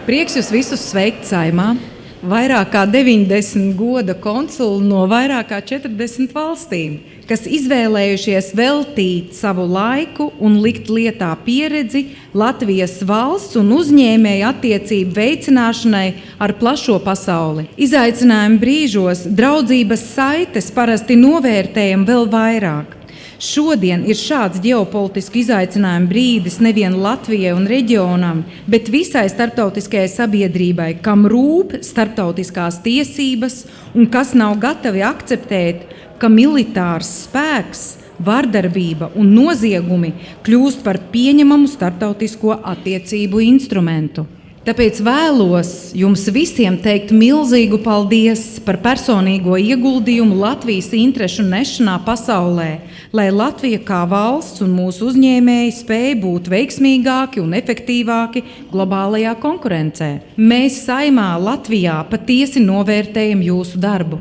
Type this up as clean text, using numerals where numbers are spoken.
Prieks jūs visus sveikt Saeimā. Vairāk kā 90 goda konsuli no vairāk kā 40 valstīm, kas izvēlējušies veltīt savu laiku un likt lietā pieredzi Latvijas valsts un uzņēmēju attiecību veicināšanai ar plašo pasauli. Izaicinājumu brīžos draudzības saites parasti novērtējam vēl vairāk. Šodien ir šāds ģeopolitisku izaicinājumu brīdis nevien Latvijai un reģionam, bet visai starptautiskajai sabiedrībai, kam rūp starptautiskās tiesības un kas nav gatavi akceptēt, ka militārs spēks, vardarbība un noziegumi kļūst par pieņemamu starptautisko attiecību instrumentu. Tāpēc vēlos jums visiem teikt milzīgu paldies par personīgo ieguldījumu Latvijas interešu nešanā pasaulē, lai Latvija kā valsts un mūsu uzņēmēji spēj būt veiksmīgāki un efektīvāki globālajā konkurencē. Mēs Saeimā Latvijā patiesi novērtējam jūsu darbu.